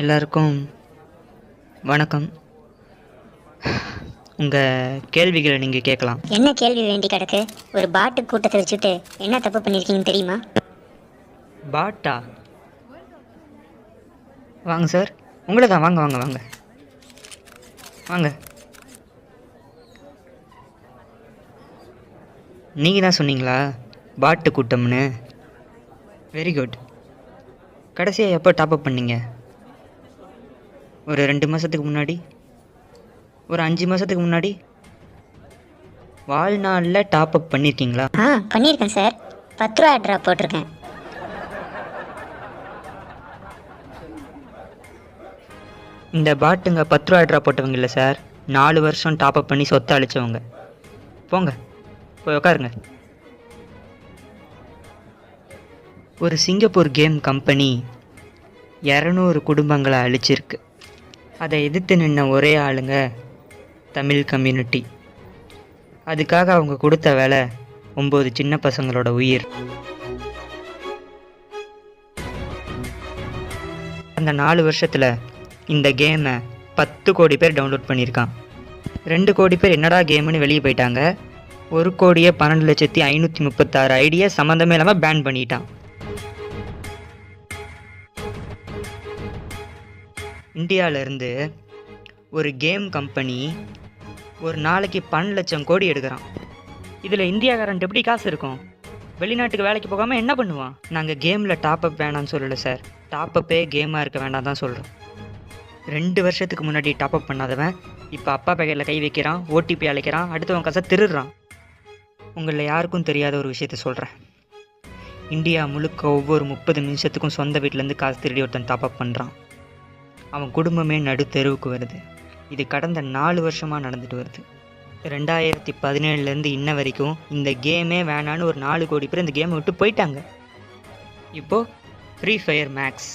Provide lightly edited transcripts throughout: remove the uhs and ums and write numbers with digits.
எல்லாருக்கும் வணக்கம். உங்கள் கேள்விகளை நீங்கள் கேட்கலாம். என்ன கேள்வி வேண்டி கிடக்கு? ஒரு பாட்டு கூட்டத்தை வச்சுட்டு என்ன தப்பு பண்ணியிருக்கீங்கன்னு தெரியுமா? பாட்டா? வாங்க சார், உங்களை தான். வாங்க வாங்க வாங்க வாங்க. நீங்கள் தான் சொன்னீங்களா பாட்டு கூட்டம்னு? Very good. கடைசியாக எப்போ டாப்அப் பண்ணீங்க? ஒரு 2 மாதத்துக்கு முன்னாடி? ஒரு 5 மாதத்துக்கு முன்னாடி? வாழ்நாளில் டாப்அப் பண்ணியிருக்கீங்களா? பண்ணியிருக்கேன் சார். 10 ரூபா ட்ரா போட்டிருக்கேன். இந்த பாட்டுங்க 10 ரூபா ட்ரா போட்டவங்க இல்லை சார், 4 வருஷம் டாப்அப் பண்ணி சொத்தை அழிச்சவங்க. போங்க, போய் உட்காருங்க. ஒரு சிங்கப்பூர் கேம் கம்பெனி 200 குடும்பங்களை அழிச்சிருக்கு. அதை எதிர்த்து நின்ன ஒரே ஆளுங்க தமிழ் கம்யூனிட்டி. அதுக்காக அவங்க கொடுத்த வேலை 9 சின்ன பசங்களோட உயிர். அந்த 4 வருஷத்தில் இந்த கேமை 10 கோடி பேர் டவுன்லோட் பண்ணியிருக்கான். 2 கோடி பேர் என்னடா கேம்னு வெளியே போயிட்டாங்க. 1,12,536 ஐடியா சம்மந்தமே இல்லாமல் பேன் பண்ணிட்டான். இந்தியாவிலேருந்து ஒரு கேம் கம்பெனி ஒரு நாளைக்கு 12 லட்சம் கோடி எடுக்கிறான். இதில் இந்தியாக்காரன்ட்டு எப்படி காசு இருக்கும்? வெளிநாட்டுக்கு வேலைக்கு போகாமல் என்ன பண்ணுவான்? நாங்கள் கேமில் டாப்அப் வேணான்னு சொல்லலை சார், டாப்அப்பே கேமாக இருக்க வேண்டாம் தான் சொல்கிறோம். 2 வருஷத்துக்கு முன்னாடி டாப்அப் பண்ணாதவன் இப்போ அப்பா பேக்கெட்டில் கை வைக்கிறான், ஓடிபி அழைக்கிறான், அடுத்தவன் காசை திருடுறான். உங்களில் யாருக்கும் தெரியாத ஒரு விஷயத்த சொல்கிறேன். இந்தியா முழுக்க ஒவ்வொரு 30 நிமிஷத்துக்கும் சொந்த வீட்டிலேருந்து காசு திருடி ஒருத்தன் டாப்அப் பண்ணுறான். அவன் குடும்பமே நடு தெருவுக்கு வருது. இது கடந்த 4 வருஷமாக நடந்துட்டு வருது. 2017 இன்ன வரைக்கும் இந்த கேமே வேணான்னு ஒரு 4 கோடி பேர் இந்த கேமை விட்டு போயிட்டாங்க. இப்போது ஃப்ரீ ஃபயர் மேக்ஸ்,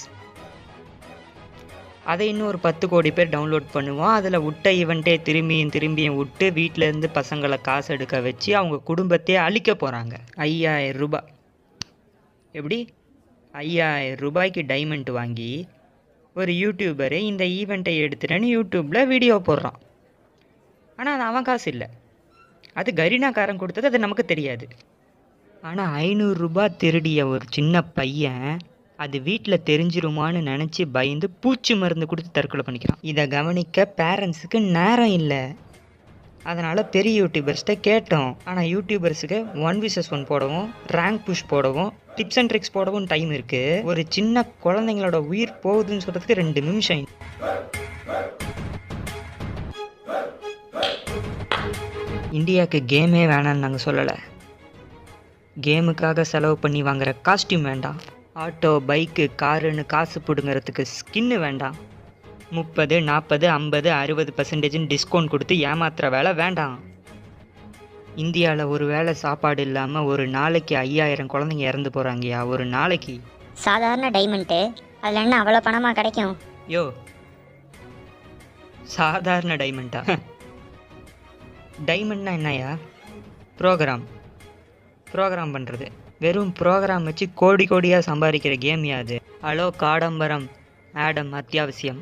அதை இன்னும் ஒரு 10 கோடி பேர் டவுன்லோட் பண்ணுவோம். அதில் விட்ட ஈவெண்ட்டே திரும்பியும் விட்டு வீட்டிலேருந்து பசங்களை காசு எடுக்க வச்சு அவங்க குடும்பத்தையே அழிக்க போகிறாங்க. 5000 ரூபாய். எப்படி? 5000 ரூபாய்க்கு டைமண்ட் வாங்கி ஒரு யூடியூபரு இந்த ஈவெண்ட்டை எடுத்துட்டேன்னு யூடியூப்பில் வீடியோ போடுறான். ஆனால் அது அவன் காசு இல்லை, அது கரீனாக்காரன் கொடுத்தது, அது நமக்கு தெரியாது. ஆனால் 500 ரூபாய் திருடிய ஒரு சின்ன பையன் அது வீட்டில் தெரிஞ்சிருமான்னு நினச்சி பயந்து பூச்சி மருந்து கொடுத்து தற்கொலை பண்ணிக்கிறான். இதை கவனிக்க பேரண்ட்ஸுக்கு நேரம் இல்லை. அதனால் பெரிய யூடியூபர்ஸ்கிட்ட கேட்டோம். ஆனால் யூடியூபர்ஸுக்கு 1vs1 போடவும், ரேங்க் புஷ் போடவும், டிப்ஸ் அண்ட் ட்ரிக்ஸ் போடவும் டைம் இருக்குது. ஒரு சின்ன குழந்தைங்களோட உயிர் போகுதுன்னு சொல்கிறதுக்கு 2 நிமிஷம். இந்தியாவுக்கு கேமே வேணான்னு நாங்கள் சொல்லலை. கேமுக்காக செலவு பண்ணி வாங்குகிற காஸ்டியூம் வேண்டாம், ஆட்டோ பைக்கு காருன்னு காசு பிடுங்கிறதுக்கு ஸ்கின்னு வேண்டாம், 30, 40, 50, 60% டிஸ்கவுண்ட் கொடுத்து ஏமாத்துற வேலை வேண்டாம். இந்தியாவில் ஒரு வேளை சாப்பாடு இல்லாமல் ஒரு நாளைக்கு 5000 குழந்தைங்க இறந்து போகிறாங்கயா. ஒரு நாளைக்கு. சாதாரண டைமண்ட்டு அதில் என்ன அவ்வளோ பணமாக கிடைக்கும்? யோ, சாதாரண டைமண்டா? டைமண்ட்னா என்னையா? ப்ரோக்ராம் பண்ணுறது. வெறும் ப்ரோக்ராம் வச்சு கோடி கோடியாக சம்பாதிக்கிற கேம் யாது? ஹலோ காடம்பரம் ஆடம் அத்தியாவசியம்.